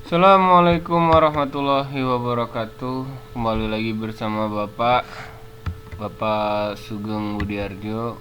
Assalamualaikum warahmatullahi wabarakatuh. Kembali lagi bersama Bapak Sugeng Budiarjo.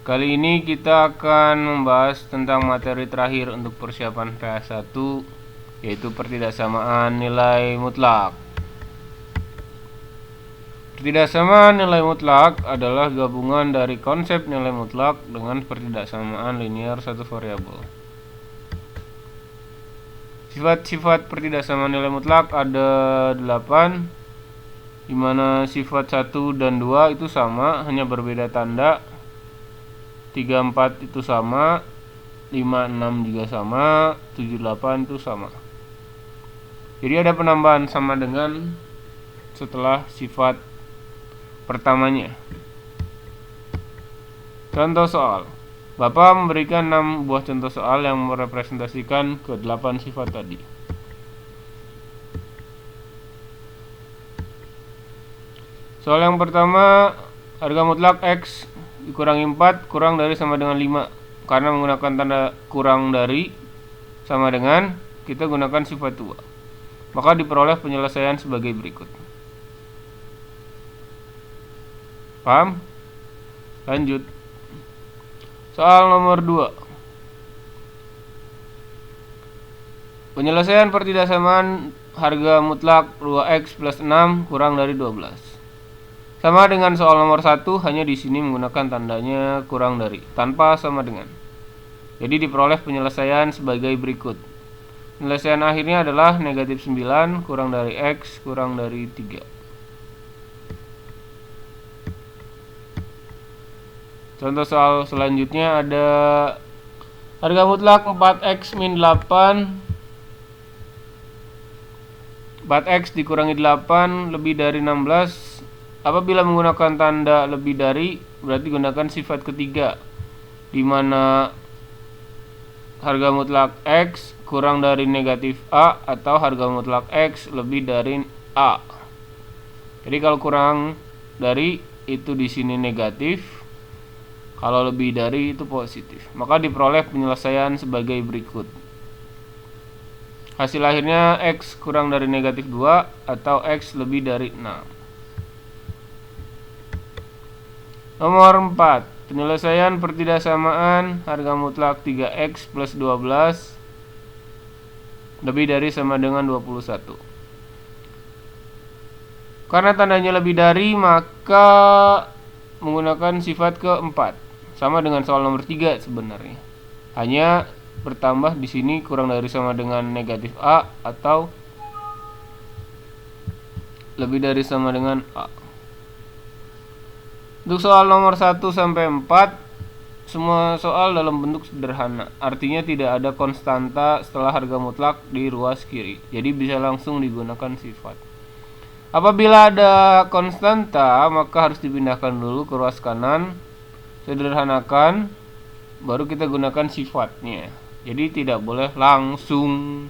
Kali ini kita akan membahas tentang materi terakhir untuk persiapan PA1, yaitu pertidaksamaan nilai mutlak. Pertidaksamaan nilai mutlak adalah gabungan dari konsep nilai mutlak dengan pertidaksamaan linear satu variabel. Sifat-sifat pertidaksamaan nilai mutlak ada 8, di mana sifat 1 dan 2 itu sama, hanya berbeda tanda. 3, 4 itu sama, 5, 6 juga sama, 7, 8 itu sama. Jadi ada penambahan sama dengan setelah sifat pertamanya. Contoh soal. Bapak memberikan 6 buah contoh soal yang merepresentasikan ke-8 sifat tadi. Soal yang pertama, harga mutlak X dikurangi 4 kurang dari sama dengan 5. Karena menggunakan tanda kurang dari sama dengan, kita gunakan sifat 2. Maka diperoleh penyelesaian sebagai berikut. Paham? Lanjut. Soal nomor 2. Penyelesaian pertidaksamaan harga mutlak 2x plus 6 kurang dari 12. Sama dengan soal nomor 1, hanya di sini menggunakan tandanya kurang dari, tanpa sama dengan. Jadi diperoleh penyelesaian sebagai berikut. Penyelesaian akhirnya adalah negatif 9 kurang dari x kurang dari 3. Contoh soal selanjutnya ada harga mutlak 4x min 8, 4x dikurangi 8 lebih dari 16. Apabila menggunakan tanda lebih dari, berarti gunakan sifat ketiga, di mana harga mutlak x kurang dari negatif a atau harga mutlak x lebih dari a. Jadi kalau kurang dari itu di sini negatif, kalau lebih dari itu positif. Maka diperoleh penyelesaian sebagai berikut. Hasil akhirnya x kurang dari negatif 2 atau x lebih dari 6. Nomor 4. Penyelesaian pertidaksamaan harga mutlak 3x plus 12 lebih dari sama dengan 21. Karena tandanya lebih dari, maka menggunakan sifat keempat. Sama dengan soal nomor 3 sebenarnya. Hanya bertambah di sini kurang dari sama dengan negatif a atau lebih dari sama dengan a. Untuk soal nomor 1 sampai 4, semua soal dalam bentuk sederhana. Artinya tidak ada konstanta setelah harga mutlak di ruas kiri. Jadi bisa langsung digunakan sifat. Apabila ada konstanta, maka harus dipindahkan dulu ke ruas kanan. Sederhanakan, baru kita gunakan sifatnya. Jadi tidak boleh langsung.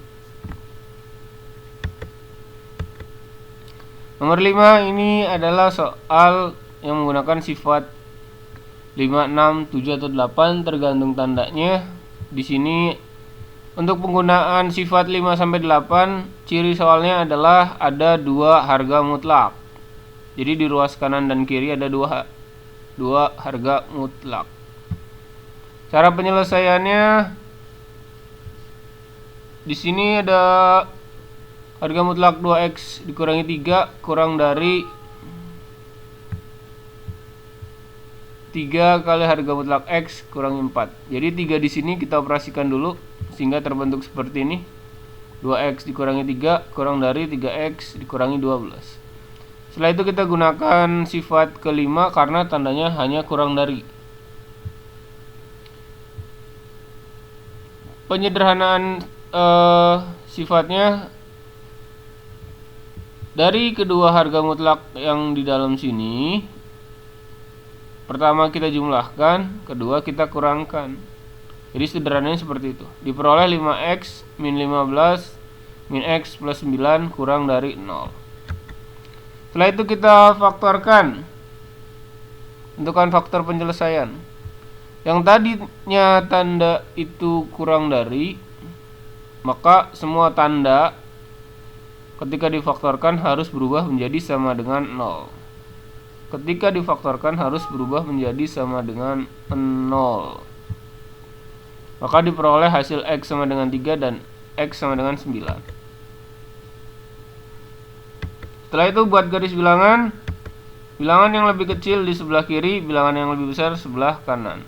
Nomor 5 ini adalah soal yang menggunakan sifat 5, 6, 7 atau 8 tergantung tandanya. Di sini untuk penggunaan sifat 5 sampai 8, ciri soalnya adalah ada 2 harga mutlak. Jadi di ruas kanan dan kiri ada dua harga mutlak. Cara penyelesaiannya, di sini ada harga mutlak 2x dikurangi 3 kurang dari 3 kali harga mutlak x kurangi 4. Jadi 3 di sini kita operasikan dulu sehingga terbentuk seperti ini. 2x dikurangi 3 kurang dari 3x dikurangi 12. Setelah itu kita gunakan sifat kelima karena tandanya hanya kurang dari. Penyederhanaan sifatnya, dari kedua harga mutlak yang di dalam sini, pertama kita jumlahkan, kedua kita kurangkan. Jadi sederhananya seperti itu. Diperoleh 5x min 15 min x plus 9 kurang dari 0. Setelah itu kita faktorkan. Tentukan faktor penyelesaian. Yang tadinya tanda itu kurang dari, maka semua tanda ketika difaktorkan harus berubah menjadi sama dengan 0. Ketika difaktorkan harus berubah menjadi sama dengan 0. Maka diperoleh hasil X sama dengan 3 dan X sama dengan 9. Setelah itu buat garis bilangan. Bilangan yang lebih kecil di sebelah kiri, bilangan yang lebih besar sebelah kanan.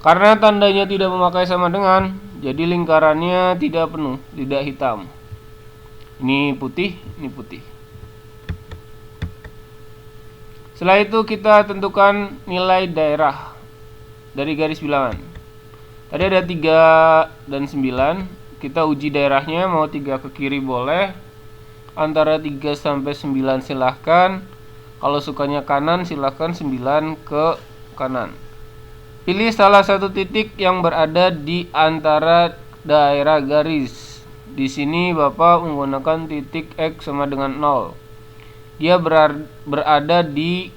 Karena tandanya tidak memakai sama dengan, jadi lingkarannya tidak penuh, tidak hitam. Ini putih, ini putih. Setelah itu kita tentukan nilai daerah dari garis bilangan. Tadi ada 3 dan 9. Kita uji daerahnya, mau 3 ke kiri boleh, antara 3 sampai 9 silahkan. Kalau sukanya kanan silahkan 9 ke kanan. Pilih salah satu titik yang berada di antara daerah garis. Di sini Bapak menggunakan titik X sama dengan 0. Dia berada di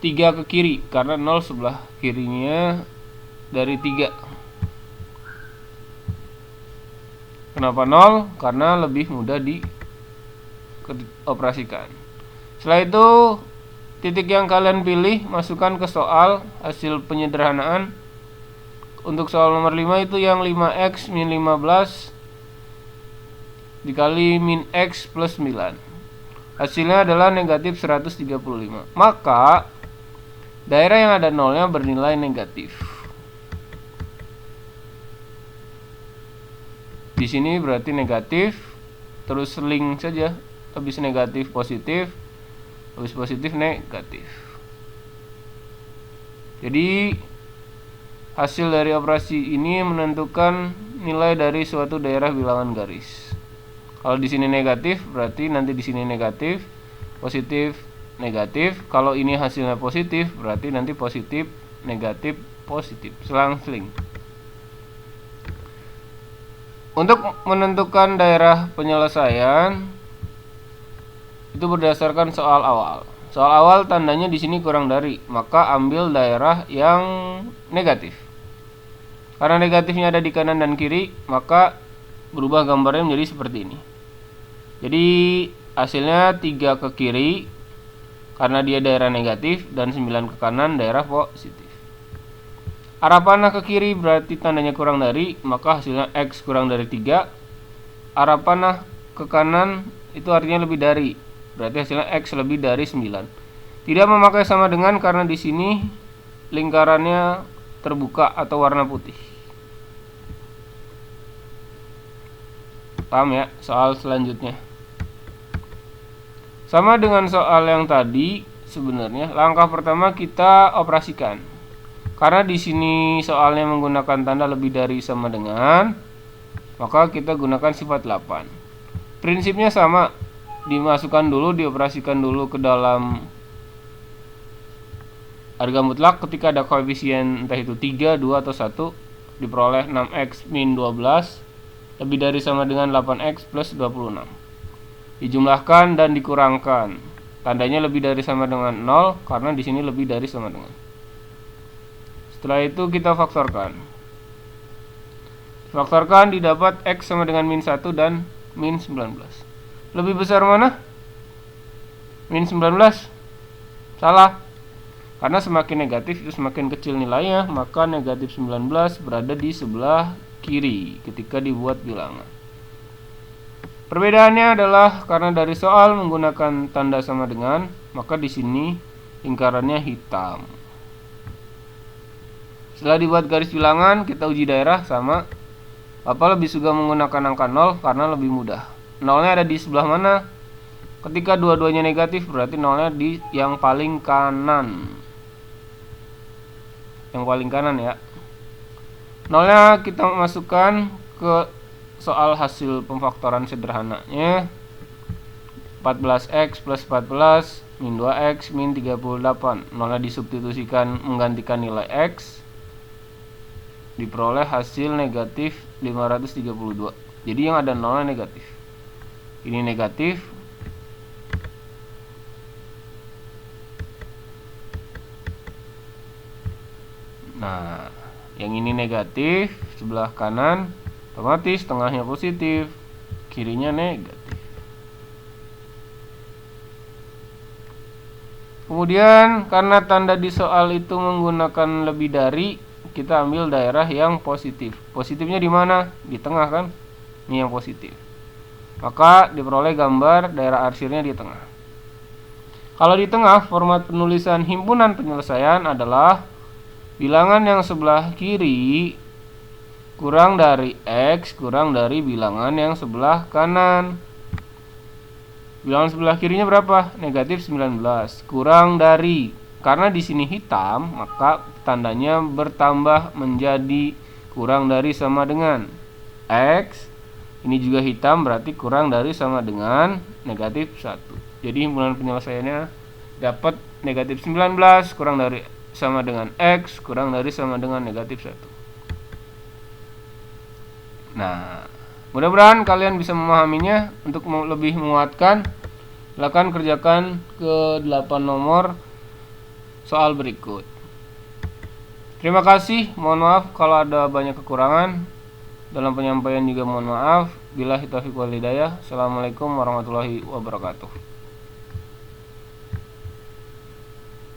3 ke kiri, karena 0 sebelah kirinya dari 3. Kenapa 0? Karena lebih mudah dioperasikan. Setelah itu, titik yang kalian pilih masukkan ke soal hasil penyederhanaan. Untuk soal nomor 5 itu yang 5x min 15 dikali min X plus 9. Hasilnya adalah negatif 135. Maka daerah yang ada nolnya bernilai negatif. Di sini berarti negatif, terus link saja, habis negatif positif, habis positif negatif. Jadi hasil dari operasi ini menentukan nilai dari suatu daerah bilangan garis. Kalau di sini negatif, berarti nanti di sini negatif, positif, negatif. Kalau ini hasilnya positif, berarti nanti positif, negatif, positif. Selang-seling. Untuk menentukan daerah penyelesaian itu berdasarkan soal awal. Soal awal tandanya di sini kurang dari, maka ambil daerah yang negatif. Karena negatifnya ada di kanan dan kiri, maka berubah gambarnya menjadi seperti ini. Jadi hasilnya 3 ke kiri karena dia daerah negatif, dan 9 ke kanan daerah positif. Arah panah ke kiri berarti tandanya kurang dari, maka hasilnya X kurang dari 3. Arah panah ke kanan itu artinya lebih dari, berarti hasilnya X lebih dari 9. Tidak memakai sama dengan karena di sini lingkarannya terbuka atau warna putih. Paham ya? Soal selanjutnya sama dengan soal yang tadi. Sebenarnya langkah pertama kita operasikan. Karena di sini soalnya menggunakan tanda lebih dari sama dengan, maka kita gunakan sifat 8. Prinsipnya sama, dimasukkan dulu, dioperasikan dulu ke dalam harga mutlak. Ketika ada koefisien entah itu 3, 2, atau 1, diperoleh 6x min 12 lebih dari sama dengan 8x plus 26. Dijumlahkan dan dikurangkan. Tandanya lebih dari sama dengan 0 karena di sini lebih dari sama dengan. Setelah itu kita faktorkan. Faktorkan didapat X sama dengan min 1 dan min 19. Lebih besar mana? Min 19. Salah. Karena semakin negatif itu semakin kecil nilainya, maka negatif 19 berada di sebelah kiri ketika dibuat bilangan. Perbedaannya adalah karena dari soal menggunakan tanda sama dengan, maka di sini lingkarannya hitam. Setelah dibuat garis bilangan, kita uji daerah sama. Bapak lebih suka menggunakan angka 0 karena lebih mudah. Nolnya ada di sebelah mana? Ketika dua-duanya negatif, berarti nolnya di yang paling kanan. Yang paling kanan ya. Nolnya kita masukkan ke soal hasil pemfaktoran sederhananya. 14x plus 14 min 2x min 38. Nolnya disubstitusikan menggantikan nilai x, diperoleh hasil negatif 532. Jadi yang ada nolnya negatif. Ini negatif. Nah, yang ini negatif sebelah kanan, Otomatis tengahnya positif, kirinya negatif. Kemudian karena tanda di soal itu menggunakan lebih dari, kita ambil daerah yang positif. Positifnya di mana? Di tengah kan? Ini yang positif. Maka diperoleh gambar daerah arsirnya di tengah. Kalau di tengah, format penulisan himpunan penyelesaian adalah bilangan yang sebelah kiri kurang dari X kurang dari bilangan yang sebelah kanan. Bilangan sebelah kirinya berapa? Negatif 19. Kurang dari, karena di sini hitam, maka tandanya bertambah menjadi kurang dari sama dengan X. Ini juga hitam, berarti kurang dari sama dengan negatif 1. Jadi himpunan penyelesaiannya dapat negatif 19 kurang dari sama dengan X kurang dari sama dengan negatif 1. Nah, mudah-mudahan kalian bisa memahaminya. Untuk lebih menguatkan, silakan kerjakan ke 8 nomor soal berikut. Terima kasih, mohon maaf kalau ada banyak kekurangan. Dalam penyampaian juga mohon maaf. Billahi taufiq wal hidayah. Assalamualaikum warahmatullahi wabarakatuh.